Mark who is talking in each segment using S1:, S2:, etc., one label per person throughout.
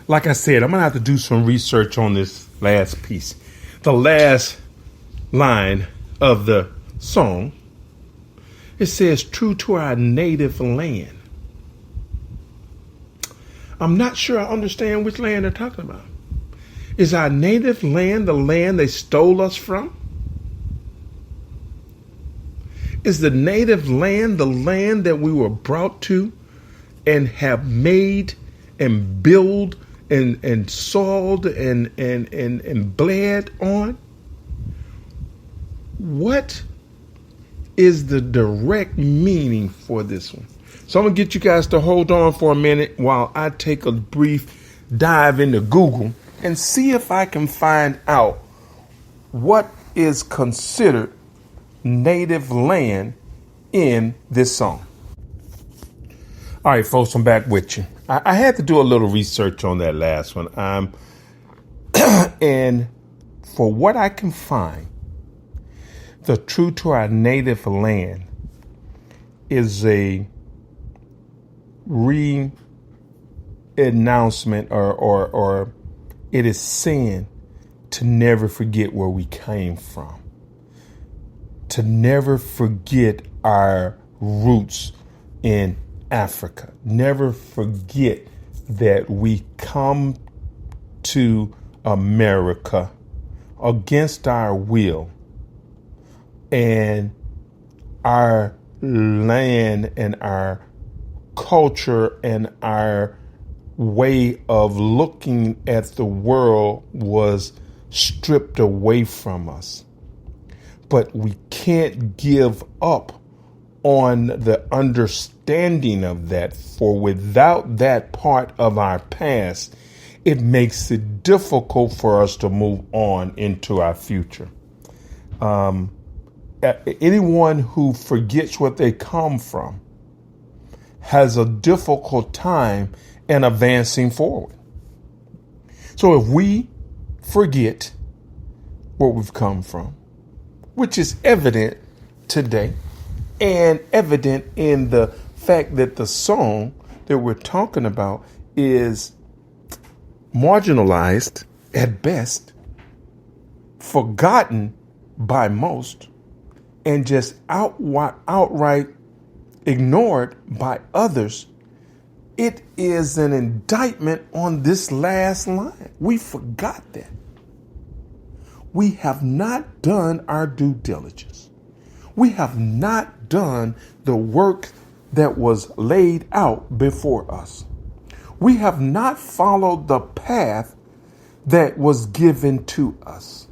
S1: like I said, I'm going to have to do some research on this last piece. The last line of the song, it says, true to our native land. I'm not sure I understand which land they're talking about. Is our native land the land they stole us from? Is the native land the land that we were brought to and have made and built and soiled and bled on? What is the direct meaning for this one? So I'm going to get you guys to hold on for a minute while I take a brief dive into Google and see if I can find out what is considered native land in this song. All right, folks, I'm back with you. I had to do a little research on that last one. And for what I can find, the true to our native land is a re-announcement or it is saying to never forget where we came from, to never forget our roots in Africa, never forget that we come to America against our will, and our land and our culture and our way of looking at the world was stripped away from us. But we can't give up on the understanding of that, for without that part of our past, it makes it difficult for us to move on into our future. Anyone who forgets what they come from has a difficult time in advancing forward. So if we forget where we've come from, which is evident today and evident in the fact that the song that we're talking about is marginalized at best, forgotten by most, and just outright ignored by others, it is an indictment on this last line. We forgot that. We have not done our due diligence. We have not done the work that was laid out before us. We have not followed the path that was given to us,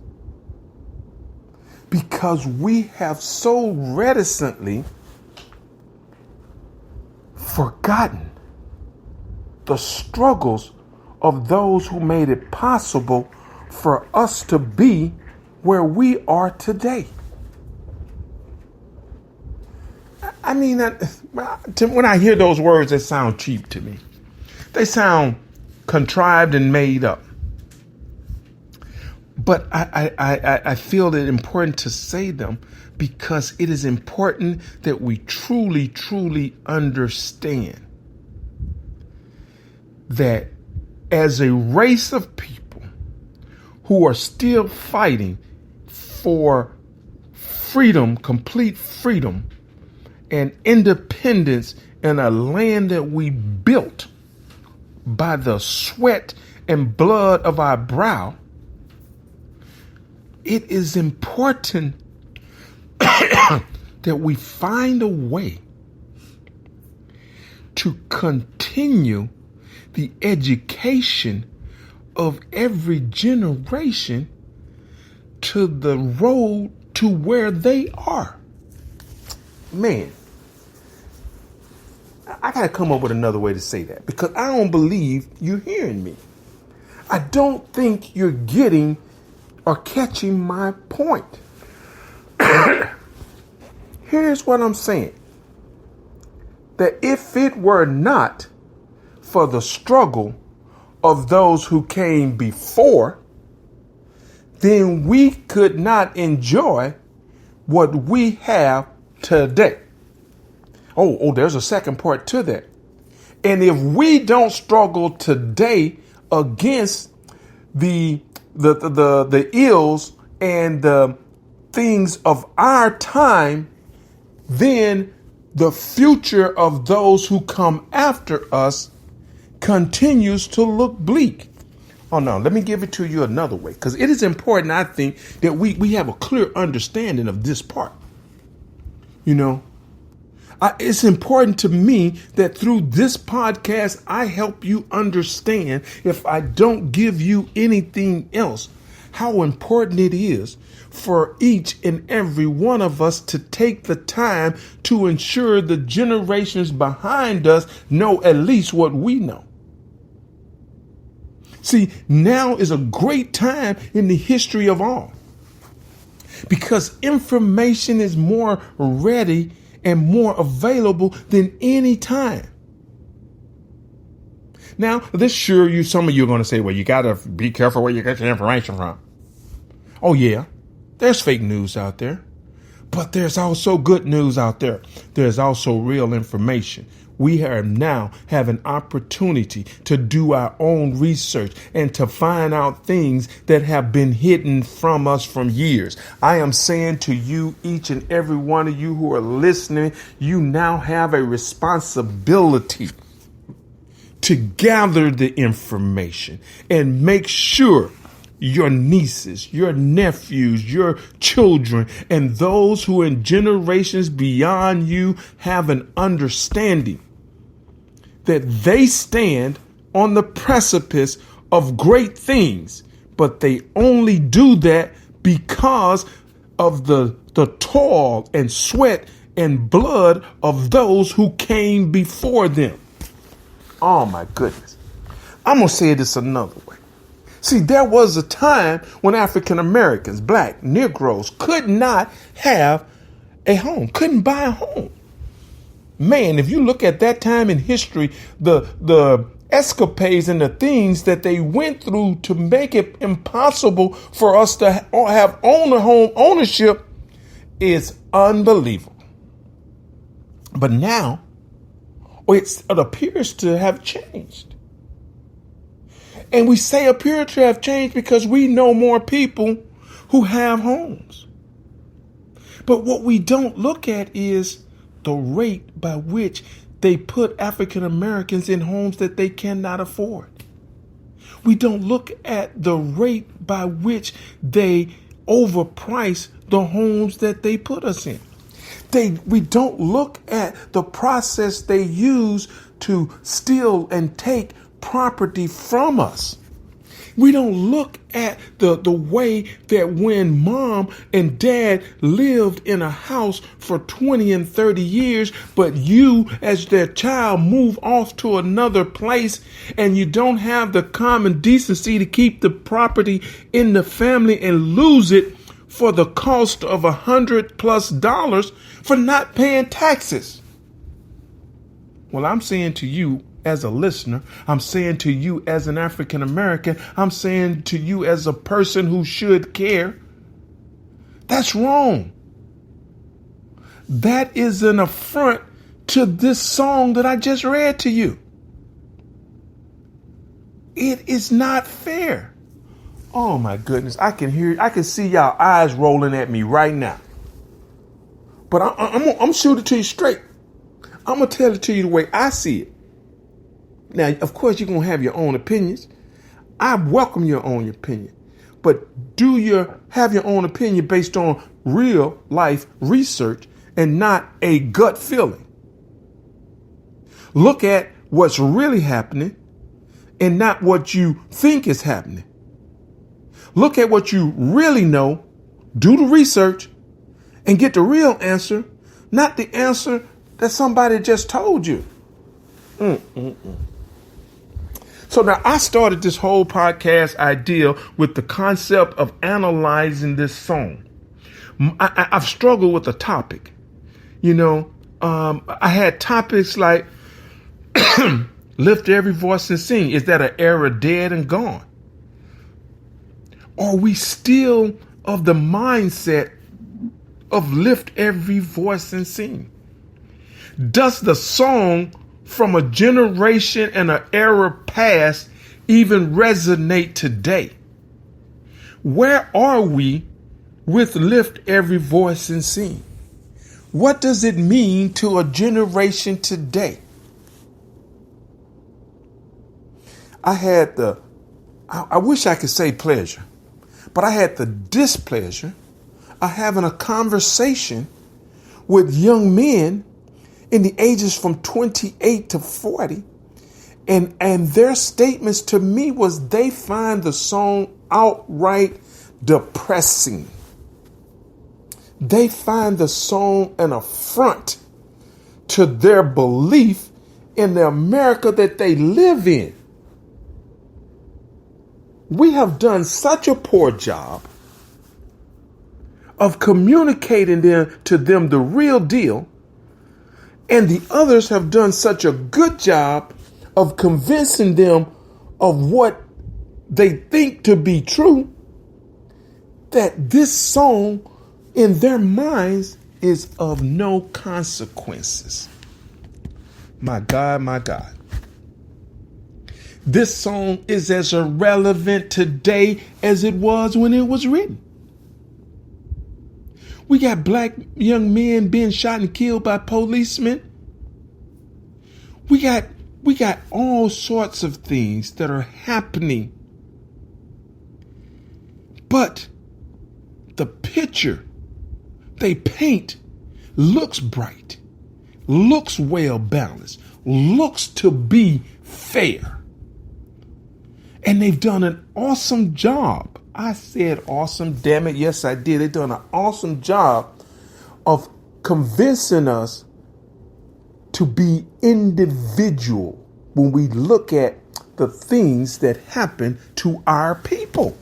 S1: because we have so reticently forgotten the struggles of those who made it possible for us to be where we are today. I mean, when I hear those words, they sound cheap to me. They sound contrived and made up. But I feel it important to say them because it is important that we truly, truly understand that as a race of people who are still fighting for freedom, complete freedom and independence in a land that we built by the sweat and blood of our brow, it is important that we find a way to continue the education of every generation to the road to where they are. Man, I got to come up with another way to say that, because I don't believe you're hearing me. I don't think you're getting or catching my point. Here's what I'm saying. That if it were not for the struggle of those who came before, then we could not enjoy what we have today. Oh, there's a second part to that. And if we don't struggle today against the ills and the things of our time, then the future of those who come after us continues to look bleak. Oh no, let me give it to you another way, because it is important, I think, that we have a clear understanding of this part. It's important to me that through this podcast, I help you understand, if I don't give you anything else, how important it is for each and every one of us to take the time to ensure the generations behind us know at least what we know. See, now is a great time in the history of all, because information is more ready and more available than any time. Now, some of you are going to say, well, you got to be careful where you get your information from. Oh, yeah, there's fake news out there, but there's also good news out there. There's also real information. We now have an opportunity to do our own research and to find out things that have been hidden from us from years. I am saying to you, each and every one of you who are listening, you now have a responsibility to gather the information and make sure your nieces, your nephews, your children, and those who are in generations beyond you have an understanding that they stand on the precipice of great things, but they only do that because of the toil and sweat and blood of those who came before them. Oh my goodness. I'm going to say this another way. See, there was a time when African Americans, black, Negroes could not have a home, couldn't buy a home. Man, if you look at that time in history, the escapades and the things that they went through to make it impossible for us to have home ownership is unbelievable. But now it appears to have changed. And we say appear to have changed because we know more people who have homes. But what we don't look at is the rate by which they put African Americans in homes that they cannot afford. We don't look at the rate by which they overprice the homes that they put us in. We don't look at the process they use to steal and take property from us. We don't look at the way that when mom and dad lived in a house for 20 and 30 years, but you as their child move off to another place and you don't have the common decency to keep the property in the family and lose it for the cost of $100+ for not paying taxes. Well, I'm saying to you, as a listener, I'm saying to you as an African American, I'm saying to you as a person who should care, that's wrong. That is an affront to this song that I just read to you. It is not fair. Oh my goodness, I can see y'all eyes rolling at me right now. But I'm shooting it to you straight. I'm going to tell it to you the way I see it. Now, of course, you're going to have your own opinions. I welcome your own opinion. But do you have your own opinion based on real life research and not a gut feeling? Look at what's really happening and not what you think is happening. Look at what you really know, do the research, and get the real answer, not the answer that somebody just told you. So now I started this whole podcast idea with the concept of analyzing this song. I've struggled with the topic. I had topics like lift every voice and sing. Is that an era dead and gone? Are we still of the mindset of lift every voice and sing? Does the song from a generation and an era past even resonate today? Where are we with Lift Every Voice and Sing? What does it mean to a generation today? I wish I could say pleasure, but I had the displeasure of having a conversation with young men in the ages from 28 to 40. And their statements to me was they find the song outright depressing. They find the song an affront to their belief in the America that they live in. We have done such a poor job of communicating to them the real deal, and the others have done such a good job of convincing them of what they think to be true, that this song in their minds is of no consequences. My God, my God. This song is as irrelevant today as it was when it was written. We got black young men being shot and killed by policemen. We got all sorts of things that are happening. But the picture they paint looks bright, looks well balanced, looks to be fair. And they've done an awesome job. I said awesome, damn it. Yes, I did. They've done an awesome job of convincing us to be individual when we look at the things that happen to our people.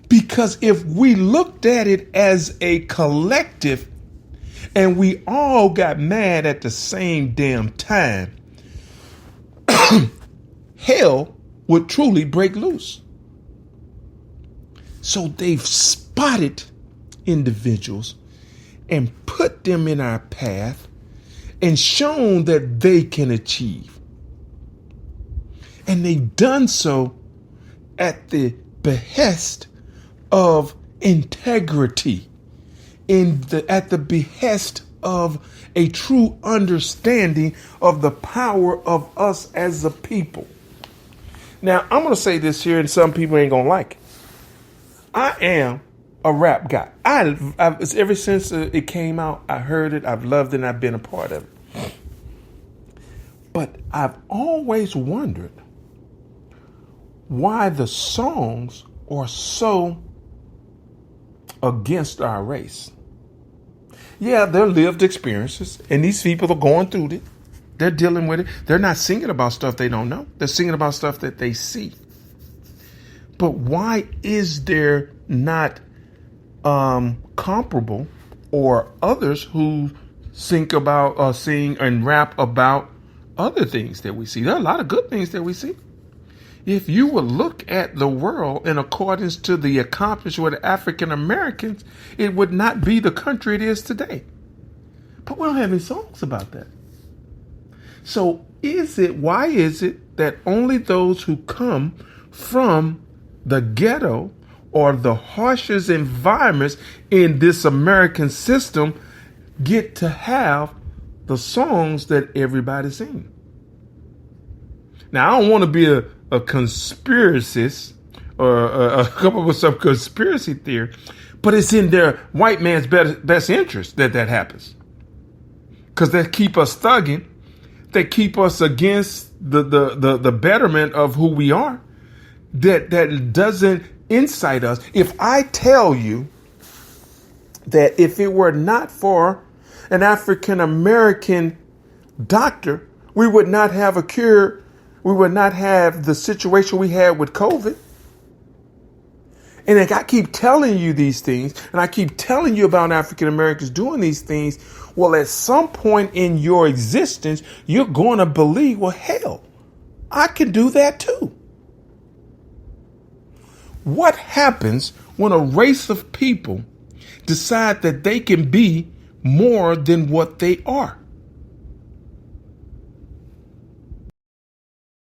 S1: Because if we looked at it as a collective and we all got mad at the same damn time, hell would truly break loose. So they've spotted individuals and put them in our path and shown that they can achieve. And they've done so at the behest of integrity, at the behest of a true understanding of the power of us as a people. Now, I'm going to say this here, and some people ain't going to like it. I am a rap guy. I've ever since it came out, I heard it, I've loved it, and I've been a part of it. But I've always wondered why the songs are so against our race. Yeah, they're lived experiences, and these people are going through it. They're dealing with it. They're not singing about stuff they don't know. They're singing about stuff that they see. But why is there not comparable or others who sing and rap about other things that we see? There are a lot of good things that we see. If you would look at the world in accordance to the accomplishment of African Americans, it would not be the country it is today. But we don't have any songs about that. So why is it that only those who come from the ghetto or the harshest environments in this American system get to have the songs that everybody sings? Now, I don't want to be a conspiracist or come up with some conspiracy theory, but it's in their white man's best interest that happens. Because they keep us thugging. They keep us against the betterment of who we are. That doesn't incite us. If I tell you that if it were not for an African American doctor, we would not have a cure. We would not have the situation we had with COVID. And I keep telling you these things, and I keep telling you about African Americans doing these things. Well, at some point in your existence, you're going to believe, well, hell, I can do that too. What happens when a race of people decide that they can be more than what they are?